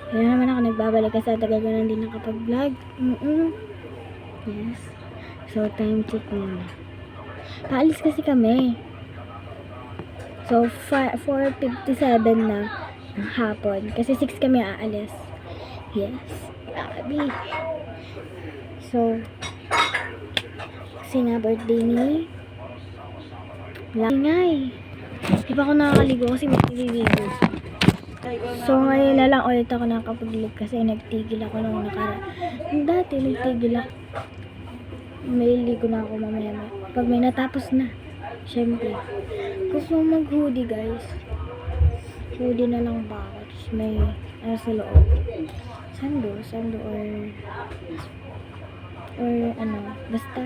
Kaya naman ako nagbabalik kasi ang tagal ko na hindi nakapag-vlog. Yes. So, time check muna. Paalis kasi kami. So, 4:57 na ng hapon. Kasi 6 kami aalis. Yes. Grabe. So, kasi nga birthday ni Langay. Di pa ako nakakaligo kasi may nililigo. So, ngayon na lang ulit ako nakapag-vlog kasi nagtigil ako nung dati nagtigil ako. May ligo na ako mamaya. Pag may natapos na. Siyempre. Gusto mo mag-hoodie, guys. Hoodie na lang ba ako. Tapos may sa loob. Sando or basta.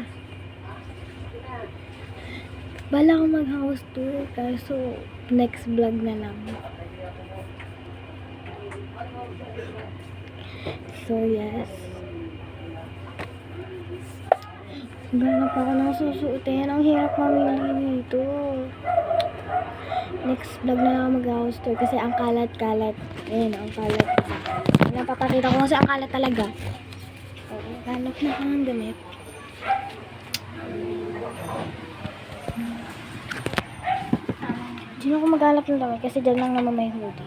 Bala ako mag-house tour. Kaso, next vlog na lang. So, yes. Gano'n pa ako nang susuotin. Ang hirap mamili dito. Next vlog na lang mag-house tour. Kasi ang kalat-kalat. Ayun, ang kalat. Napapakita ko kasi ang kalat talaga. Hanap na ka ng damit. Diyan ako maghanap ng damit kasi dyan lang naman may hoodie.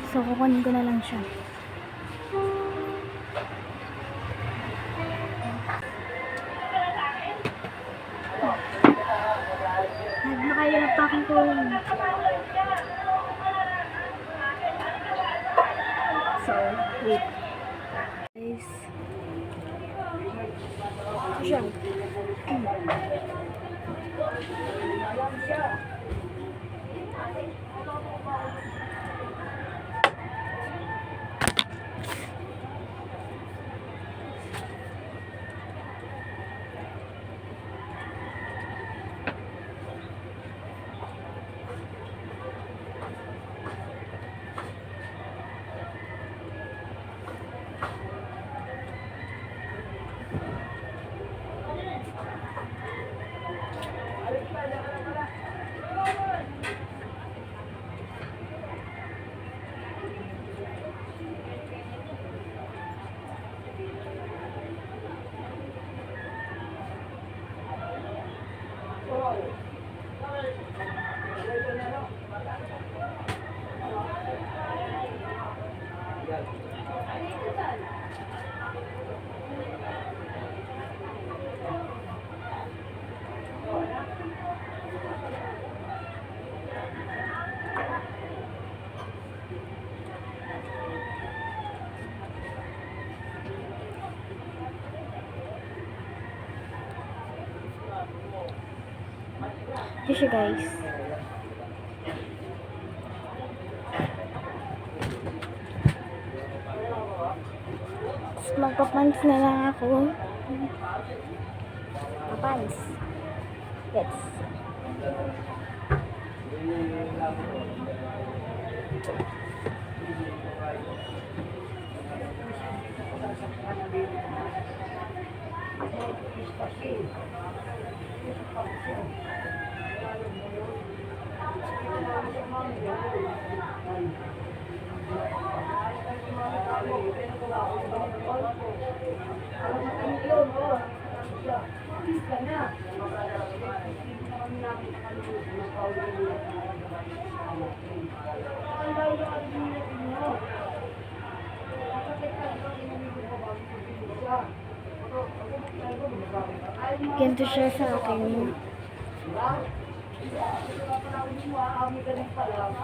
So, kukunin ko na lang siya. Nagmakaya packing ko yun. So, wait. Guys. Siya. Ito siya, guys. Tapos magpapants na lang ako. Papants. Yes. Ganito siya sa akin.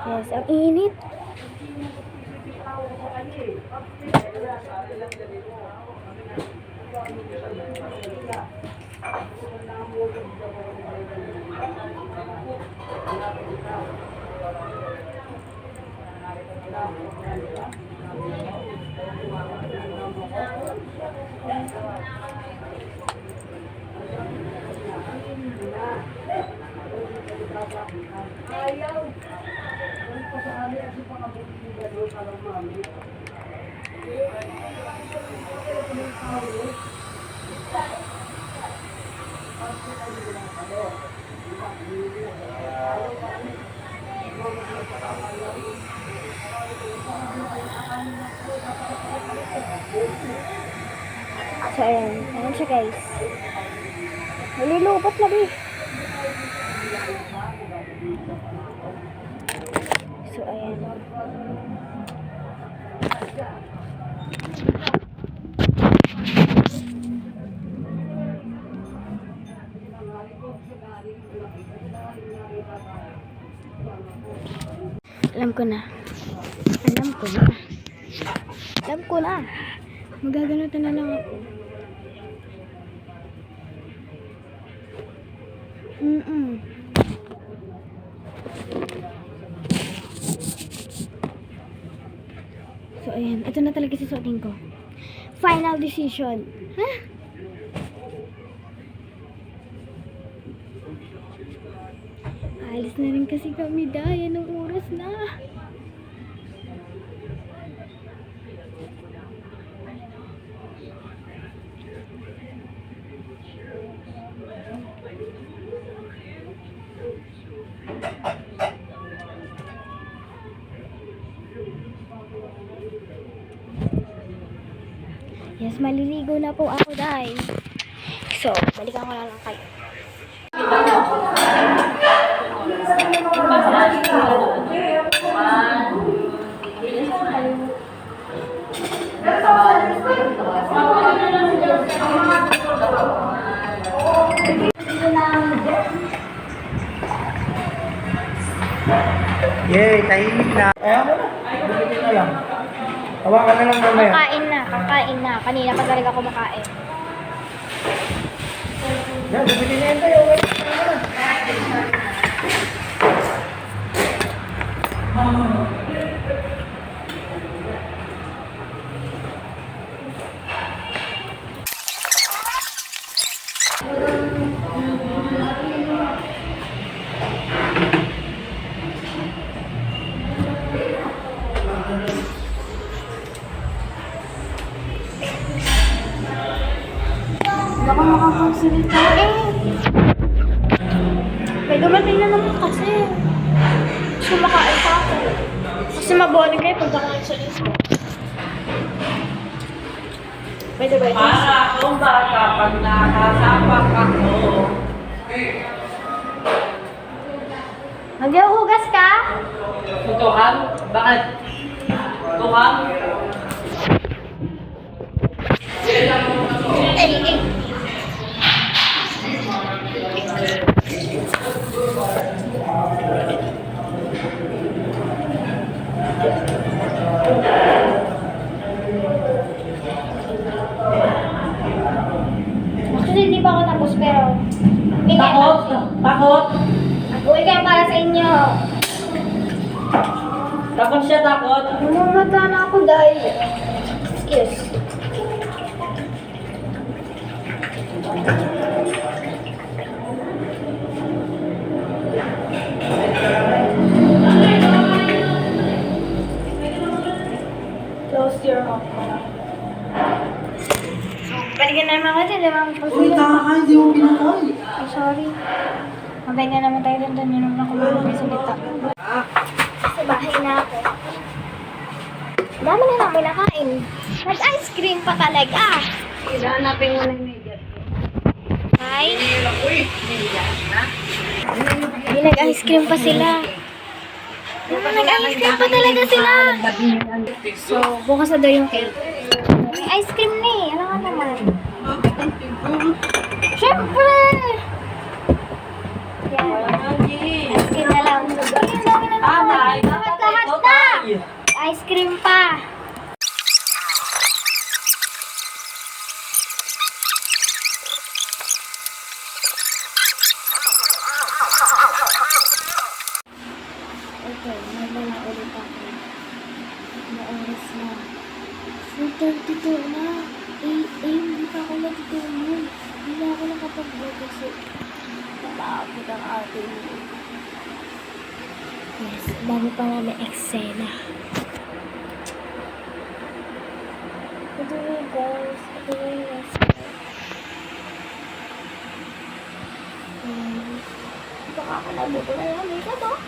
Yes, ang init. So, ayan. Ayan siya, guys. Nalilupot na, babe. So, ayan. Alam ko na. Alam ko na. Alam ko na. Magaganutan na lang ako. So, ayan. Ito na talaga susuotin ko. Final decision. Ha? Alis na rin kasi kami, Day. Anong oras na? Yes, maliligo na po ako, Day. So, balikan ko na lang kayo. Yay, tahimik na. Kaya mo na. Bumitin na lang. Hawakan na lang mamaya. Kakain na. Kanina pa talaga kumakain. Yan, bumitin na yan tayo. Baka makapagsalita eh. May dumating na naman kasi. Sumakain pa ako. Kasi maboring kayo pag nakain sa isa. Pwede ba ito? Para akong bata pag nakasapak ako. Maghuhugas ka? Tutukan? Bakit? Tutukan? Actually, hindi pa ako tapos pero... Takot? Takot? Uwi kayo para sa inyo. Takot siya, takot? Namamata na ako dahil... Excuse. Close your mouth. Balikan na naman kasi, di ba? Uy, taka, hindi mo pinakay. Oh, sorry. Mabay na naman tayo doon. Yun naman ako may salita. Sa bahay na ako. Dami na namin nakain. Nag-ice cream pa talaga. Hanapin mo na yung media. Hi. Uy, media na? May nag-ice cream pa sila. Nag-ice cream pa talaga sila. So, bukas na daw yung cake. May ice cream na eh. Alam nga naman. Siyempre! Yan. Ice cream na lang. Ayun, dami na naman. Lahat na! Ice cream pa. Ito, nagmana ulit ako. Ano oras na? 4:32 na. Hindi pa ako natutulog. Hindi na ako nakapag-vlog kasi napagod ang ating Yes, bago pa namin eksena. Ito na guys. Ito na yung last part. Baka ka nabuto na yung makeup oh.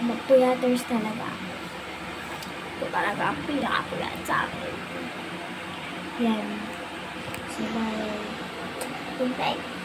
Magpuyaters talaga. Ito talaga ang pinakapuyat sa akin. Yan. So, bye. Good night.